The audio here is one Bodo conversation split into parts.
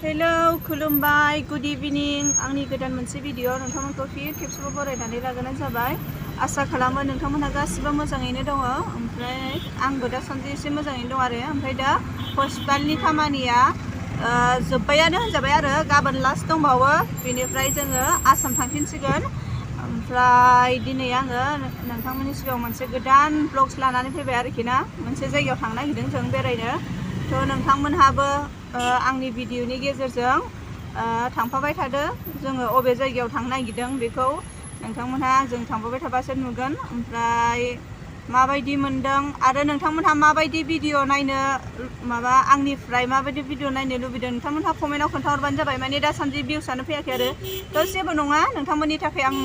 Hello, khulumbai, good evening. आंनि गोदान मोनसे भिडिअ नोंथांमोनखौ फिन खेबसेबाव बरायनानै लागोनाय जाबाय। आसा खालामो नोंथांमोनहा गासिबो मोजाङैनो दङ। ओमफ्राय आंबो दासान्दि एसे मोजाङैनो दं आरो। ओमफ्राय दा हस्पिटालनि खामानिया जोब्बायानो होनजाबाय आरो गाबोन लास्ट दंबावो। बेनिफ्राय जोङो आसाम थांफिनसिगोन। ओमफ्राय दिनै आङो नोंथांमोननि सिगाङाव मोनसे गोदान ब्लग्स लानानै फैबाय आरोखि ना। मोनसे जायगायाव थांनो नागिरदों जों बेरायनो। थ' नोंथांमोनहाबो आंनि भिडिअनि गेजेरजों थांफाबाय थादो। जोङो अबे जायगायाव थांनो नागिरदों बेखौ नोंथांमोनहा आंजों थांफाबाय थाबासो नुगोन। ओमफ्राय माबायदि मोनदों आरो नोंथांमोनहा माबायदि भिडिअ नायनो आंनिफ्राय माबायदि भिडिअ नायनो लुबैदों नोंथांमोनहा कमेन्टआव खोन्थाहरबानो जाबाय। माने दासान्दि भिउसआनो फैयाखै आरो। थ' जेबो नङा, नोंथांमोननि थाखाय आङो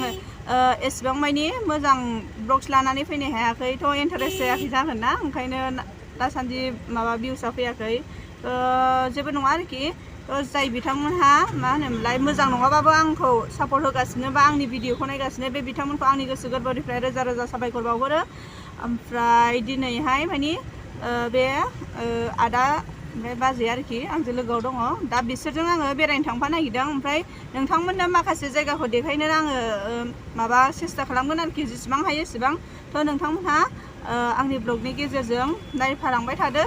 एसेबां मानि मोजां ब्लग्स लानानै फैनो हायाखै। थ' इन्टारेस्ट जायाखै जागोन ना, ओंखायनो दासान्दि भिउसआ फैयाखै। जेबो नङा आरोखि। जाय बिथांमोनहा मा होनोमोनलाय मोजां नङाबाबो आंखौ सापर्ट होगासिनो बा आंनि भिडिअखौ नायगासिनो, बे बिथांमोनखौ आंनि गोसो गोरबोनिफ्राय रोजा रोजा साबायखर बावहरो। ओमफ्राय दिनैहाय मानि बे आदा ओमफ्राय बाजै आरोखि आंजों लोगोआव दङ। दा बिसोरजों आङो बेरायनो थांफानो नागिरदों। ओमफ्राय नोंथांमोननो माखासे जायगाखौ देखायनो आङो सेस्था खालामगोन आरोखि, जेसेबां हायो एसेबां। थ' नोंथांमोनहा आंनि ब्लगनि गेजेरजों नायफालांबाय थादो।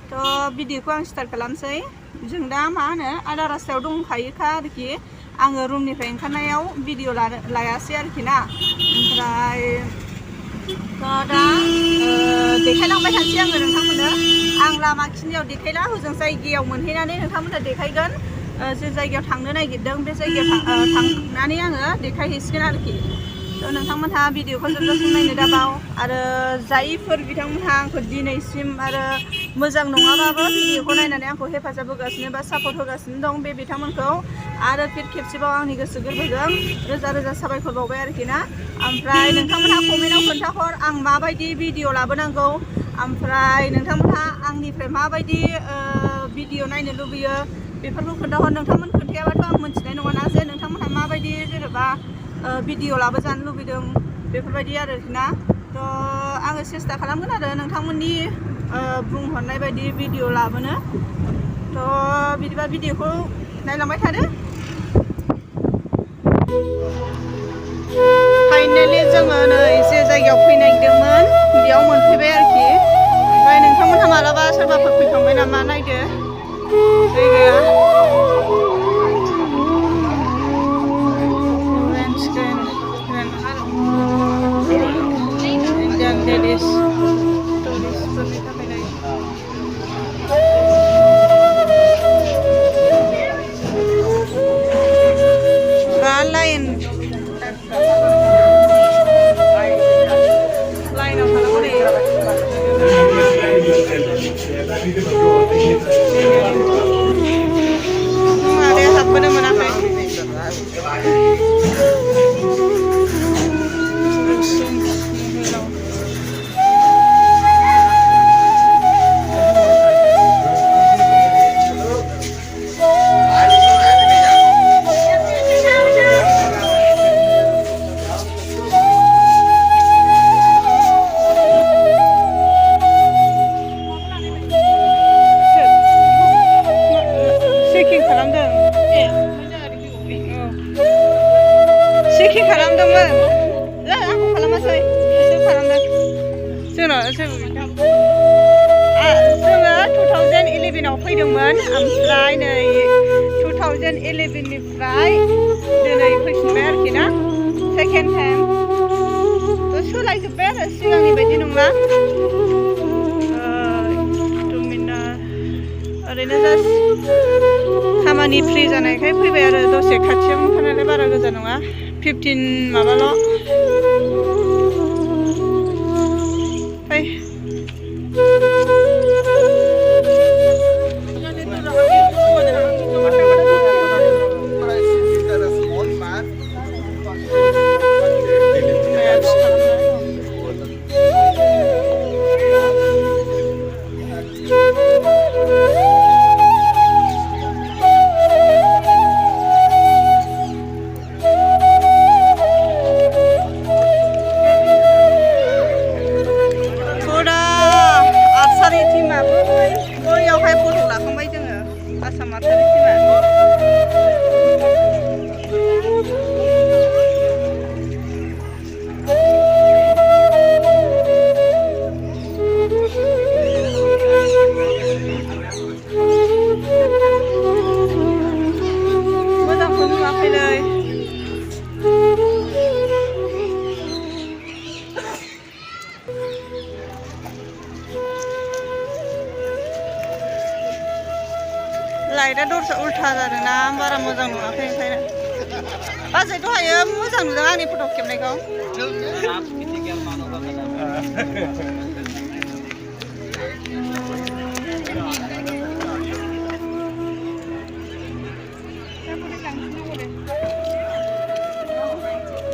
थ' भिडिअखौ आं स्टार्ट खालामसै। जों दा मा होनो आदा रास्तायाव दंखायोखा आरोखि। आङो रुमनिफ्राय ओंखारनायाव भिडिअ लायासै आरोखि ना। ओमफ्राय दा देखायलांबाय थानोसै आङो नोंथांमोननो। आं लामाखिनियाव देखायला, हजों जायगायाव मोनहैनानै नोंथांमोननो देखायगोन। जे जायगायाव थांनो नागिरदों बे जायगायाव थांनानै आङो देखायहैसिगोन आरोखि। थ' नोंथांमोनहा भिडिअखौ जोबजासिम नायनो दाबाव। आरो जायफोर बिथांमोनहा आंखौ दिनैसिम आरो मोजां नङाबाबो भिडिअखौ नायनानै आंखौ हेफाजाब होगासिनो बा सापर्ट होगासिनो दं, बे बिथांमोनखौ आरो फिन खेबसेबाव आंनि गोसो गोरबोजों रोजा रोजा साबायखर बावबाय आरोखि ना। ओमफ्राय नोंथांमोनहा कमेन्टआव खोन्थाहर आं माबायदि भिडिअ लाबोनांगौ। ओमफ्राय नोंथांमोनहा आंनिफ्राय माबायदि भिडिअ नायनो लुबैयो बेफोरखौ खोन्थाहर। नोंथांमोन खोन्थायाबाथ' आं मिथिनाय नङाना जे नोंथांमोनहा माबायदि जेनेबा भिडिअ लाबोजानो लुबैदों बेफोरबायदि आरोखि ना। थ' आङो सेस्था खालामगोन आरो नोंथांमोननि बुंहरनाय बायदि भिडिअ लाबोनो। थ' बिदिबा भिडिअखौ नायलांबाय थादो। फाइनालि जोङो नै जे जायगायाव फैनो नागिरदोंमोन बेयाव मोनफैबाय आरोखि। ओमफ्राय नोंथांमोनहा मालाबा सोरबाफोर फैखांबाय नामा नायदो जायगाया। Indian ladies टुरिस्टफोरनि थाखाय नायो। लाइनाव थानांगौ दे। मादैया हाबबोनो मोनाखै। चेकिं खालामदोंमोन। आंखौ खालामासै, बिसोर खालामदों। जोंनाव जेबो गैया। जोङो 2011आव फैदोंमोन। ओमफ्राय नै 2011निफ्राय दिनै फैफिनबाय आरोखि ना, सेकेन्ड टाइम। थ' सोलायजोब्बाय आरो सिगांनि बायदि नंला। qutubminar ओरैनो जास्ट खामानि फ्रि जानायखाय फैबाय आरो दसे खाथियाव ओंखारनायलाय बारा गोजान नङा, 15 माबाल'। फै बैयावहाय फट' लाखांबाय जोङो आसाम आर्सारि टिमा। लाइटआ दरसा उल्था जादों ना बारा मोजां नुवाखै ओंखायनो बाजै दहायो मोजां नुदों आंनि फट' खेबनायखौ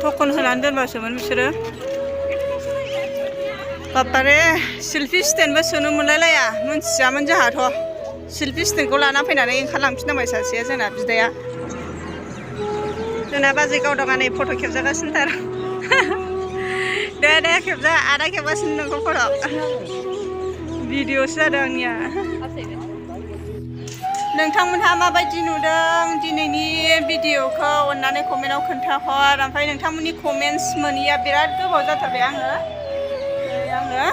टकन होनानै दोनबासोमोन बिसोरो बाप्पारे सेल्फि स्टेन्डबो सोनो मोनलायलाया मोनथियामोन जोंहाथ' सेल्फि स्टेन्डखौ लाना फैनानै ओंखारलांफिननांबाय सासेया जोंना बिदाया जोंना बाजै गावदां नै फट' खेबजागासिनोथार दे खेबजा आदा खेबगासिनो नोंखौ फट' भिडिअसो जादों आंनिया नोंथांमोनहा माबायदि नुदों दिनैनि भिडिअखौ अननानै कमेन्टआव खोन्थाहर ओमफ्राय नोंथांमोननि कमेन्टस मोनैया बिराद गोबाव जाथारबाय आङो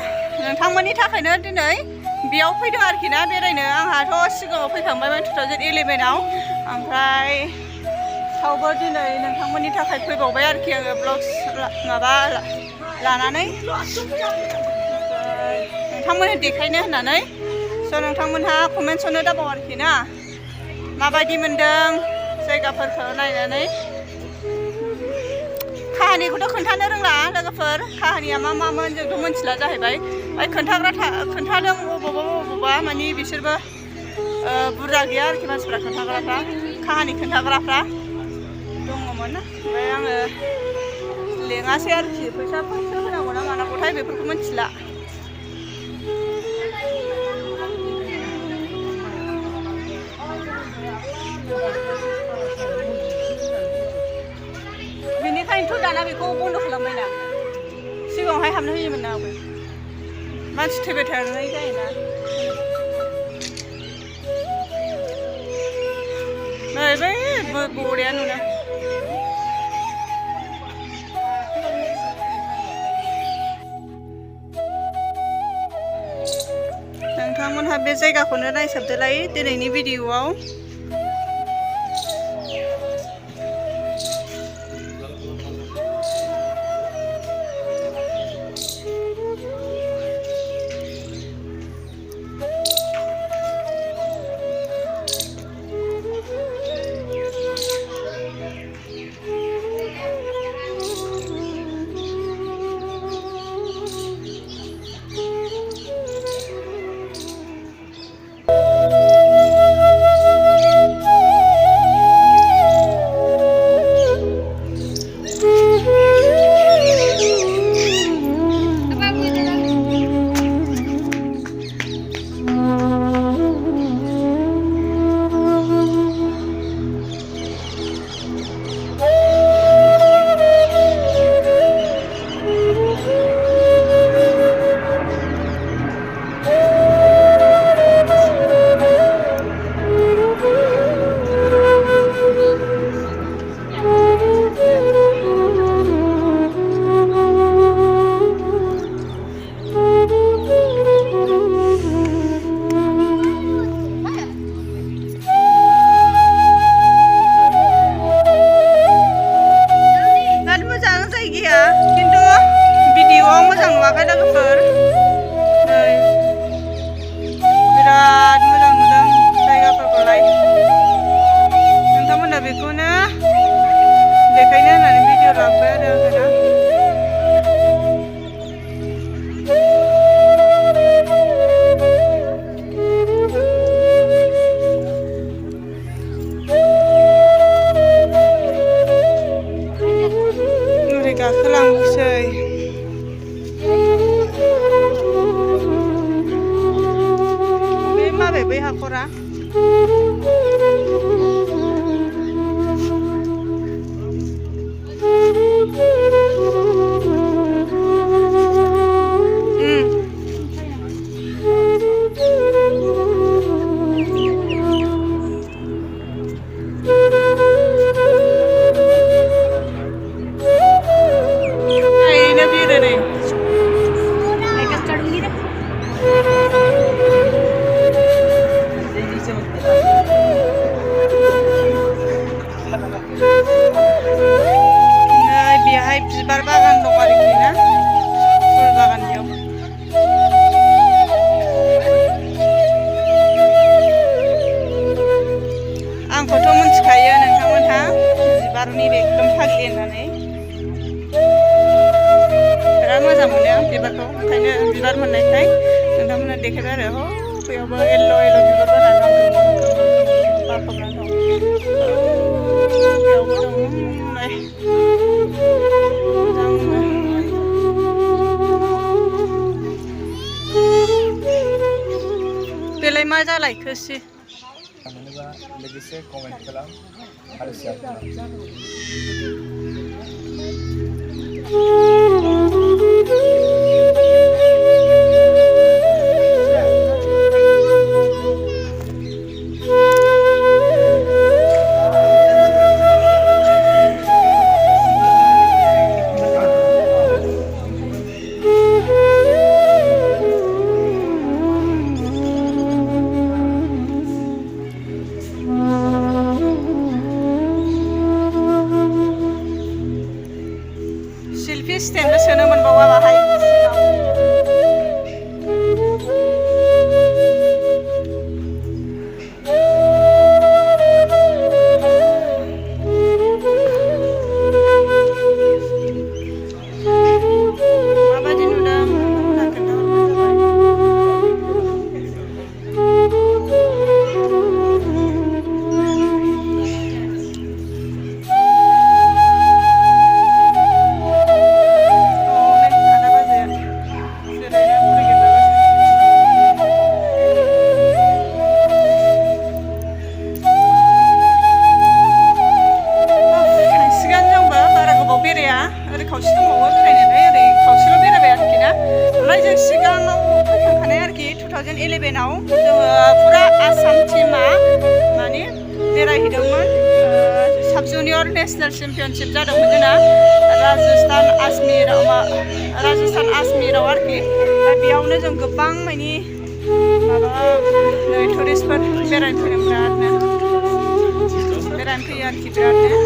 नोंथांमोननि थाखायनो दिनै बेयाव फैदों आरोखि ना बेरायनो आंहाथ' सिगाङाव फैखांबायमोन 2011आव ओमफ्राय थावबो दिनै नोंथांमोननि थाखाय फैबावबाय आरोखि आङो ब्लग्स माबा लानानै नोंथांमोननो देखायनो होननानै स' नोंथांमोनहा कमेन्ट हरनो दाबाव आरोखि ना माबायदि मोनदों जायगाफोरखौ नायनानै काहानिखौथ' खोन्थानो रोंला लोगोफोर काहानिया मा मामोन जोंथ' मिथिला जाहैबाय खोन्थादों बबावबा मानि बिसोरबो बुरजा गैया आरोखि मानसिफ्रा खोन्थाग्राफ्रा काहानि खोन्थाग्राफ्रा दङमोन ओमफ्राय आङो लेङासै आरोखि फैसाफोरसो होनांगौ ना मानांगौथाय बेफोरखौ मिथिला बेनिखायनोथ' दाना बेखौ बन्द' खालामबायना सिगाङावहाय हाबनो होयोमोन ना आवगाय मानसि थैबाय थानाय जायोना नै बै बरिया नुना नोंथांमोनहा बे जायगाखौनो नायसाबदोलाय दिनैनि भिडिअआव बिबारनि एकदम फाग्लि होननानै बिराद मोजां मोनो आं बिबारखौ ओंखायनो बिबार मोननायखाय नोंथांमोननो देखायबाय आरो बेयावबो येल्ल' येल्ल' बिबार बारनानै दं बारफबनानै दं बेयावबो दं नै मोजांनो बेलाय मा जालायखोसै मोनोबा लोगोसे कमेन्ट खालाम आरो शेयार खालाम सेल्फि स्टेन्डबो सोनो मोनबावा बाहाय माबायदि नुदों नोंथांमोनहा खोन्थाहरबानो खावसे दंबावो बेरायनानै ओरै खावसेल' बेरायबाय आरोखि ना ओमफ्राय जों सिगाङाव फैखांखानाय आरोखि 2011आव जोङो फुरा आसाम टीमा माने बेरायहैदोंमोन साब जुनियर नेसनेल चेम्पियनशिप जादोंमोन जोंना राजस्थान आजमेराव आरोखि दा बेयावनो जों गोबां माने माबा नै टुरिस्टफोर बेरायनो फैदों बिरादनो बेरायनो फैयो आरोखि बिरादनो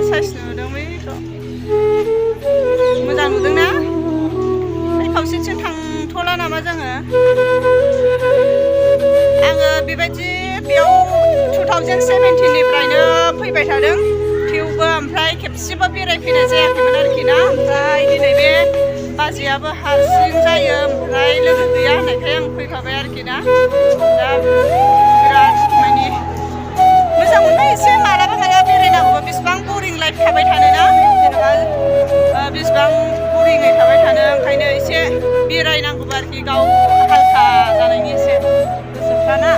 साइज नुदों बैखौ मोजां नुदोंना बे खावसेथिं थांथ'ला नामा जोङो आङो बेबायदि बेयाव 2017निफ्रायनो फैबाय थादों थेवबो ओमफ्राय खेबसेबो बेरायफैनाय जायाखैमोन आरोखि ना ओमफ्राय दिनै बे बाजैयाबो हारसिं जायो ओमफ्राय लोगो गैया होननायखाय आं फैखाबाय आरोखि ना दा बिराद माने मोजां मोनबाय एसे मालाबा मालाबा बेरायनांगौबो बेसेबां बरिं लाइफ थाबाय थानो ना जेनेबा बेसेबां बरिङै थाबाय थानो ओंखायनो एसे बेरायनांगौबो आरोखि गाव हालखा जानायनि एसे गोसोफ्रा ना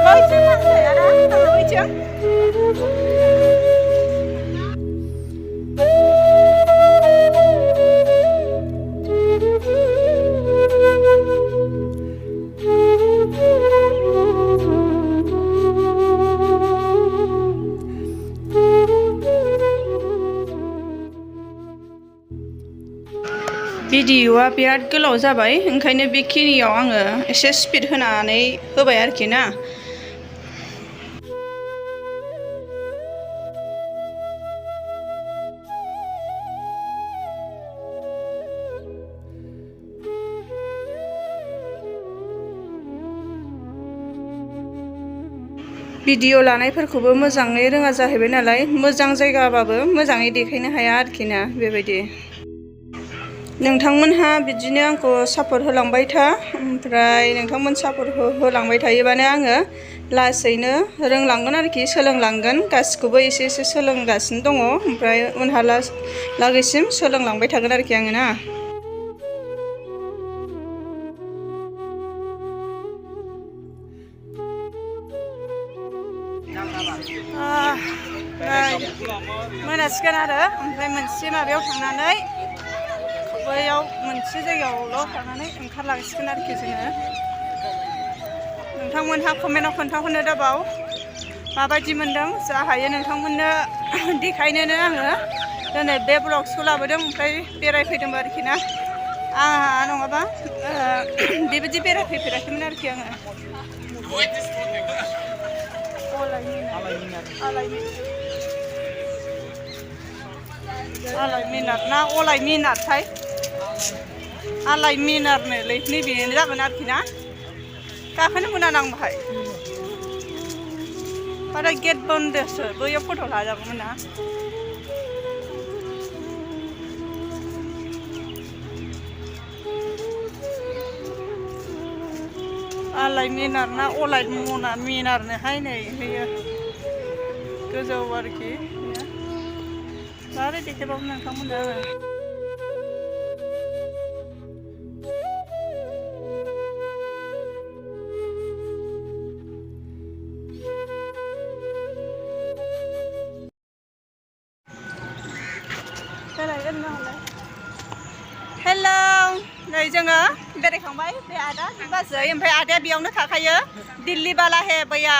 बैथिं थांसै आदा थांनो बैथिं भिडिअआ बिराद गोलाव जाबाय ओंखायनो बेखिनियाव आङो एसे स्पिड होनानै होबाय आरोखि ना भिडिअ लानायफोरखौबो मोजाङै रोङा जाहैबाय नालाय मोजां जायगाबाबो मोजाङै देखायनो हाया आरोखि ना बेबायदि नोंथांमोनहा बिदिनो आंखौ सापर्ट होलांबाय था ओमफ्राय नोंथांमोन सापर्ट होलांबाय थायोबानो आङो लासैनो रोंलांगोन आरोखि सोलोंलांगोन गासिखौबो एसे एसे सोलोंगासिनो दङ ओमफ्राय उनहालागैसिम सोलोंलांबाय थागोन आरोखि आङो ना मोनासिगोन आरो ओमफ्राय मोनसे माबायाव थांनानै बैयाव मोनसे जायगायावल' थांनानै ओंखारलांसिगोन आरोखि जोङो नोंथांमोनहा कमेन्टआव खोन्थाहरनो दाबाव माबायदि मोनदों जा हायो नोंथांमोननो देखायनोनो आङो दिनै बे ब्लग्सखौ लाबोदों ओमफ्राय बेरायफैदोंबो आरोखि ना आंहा नङाबा बेबायदि बेरायफैफेराखैमोन आरोखि आङो onnaiaao ना onnaiaao थाय onnaiaao नैबेनो जागोन आरोखि ना गाखोनो मोना नां बाहाय आरो गेट बन्दसो बैयाव फट' लाजागौमोन ना onnaiaao ना onnaiaao नोहाय नै होयो गोजौ आरोखि मारै देखायबावो नोंथांमोननो हेलौ नै जोङो बेरायखांबाय बे आदा बे बाजै ओमफ्राय आदाया बेयावनो थाखायो दिल्ली बालाहे बैया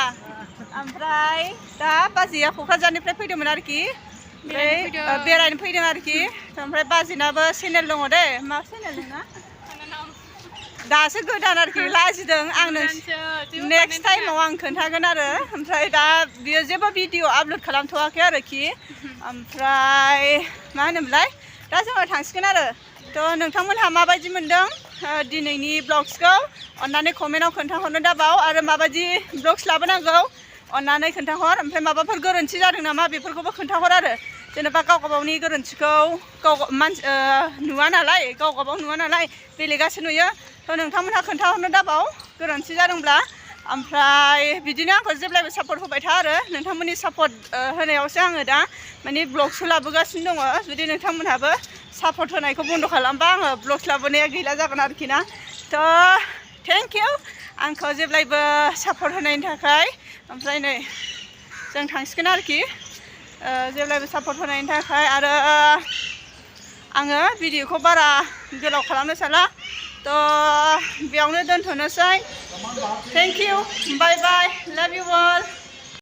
ओमफ्राय दा बाजैया क'क्राझारनिफ्राय फैदोंमोन आरोखि बेरायनो फैदों आरोखि ओमफ्राय बाजैनाबो चेनेल दङ दे मा चेनेल नोंना दासो गोदान आरोखि लाजिदों आं नेक्स्ट टाइमाव आं खोन्थागोन आरो ओमफ्राय दा बियो जेबो भिडिअ आपल'ड खालामथ'वाखै आरोखि ओमफ्राय मा होनोमोनलाय दा जोङो थांसिगोन आरो थ' नोंथांमोनहा माबायदि मोनदों दिनैनि ब्लग्सखौ अन्नानै कमेन्टआव खोन्थाहरनो दाबाव आरो माबायदि ब्लग्स लाबोनांगौ अन्नानै खोन्थाहर ओमफ्राय माबाफोर गोरोन्थि जादों नामा बेफोरखौबो खोन्थाहर आरो जेनेबा गाव गावनि गोरोन्थिखौ नुवा नालाय गाव गाव नुवा नालाय बेलेगासो नुयो थ' नोंथांमोनहा खोन्थाहरनो दाबाव गोरोन्थि जादोंब्ला ओमफ्राय बिदिनो आंखौ जेब्लायबो सापर्ट होबाय था आरो नोंथांमोननि सापर्ट होनायावसो आङो दा माने ब्लग्सखौ लाबोगासिनो दङ जुदि नोंथांमोनहाबो सापर्ट होनायखौ बन्द' खालामबा आङो ब्लग्स लाबोनाया गैला जागोन आरोखि ना थ' थेंक इउ आंखौ जेब्लायबो सापर्ट होनायनि थाखाय ओमफ्राय नै जों थांसिगोन आरोखि जेब्लायबो सापर्ट होनायनि थाखाय आरो आङो भिडिअखौ बारा गोलाव खालामनो सानला थ' बेयावनो दोनथ'नोसै थेंक इउ बाय बाय लाभ इउ अल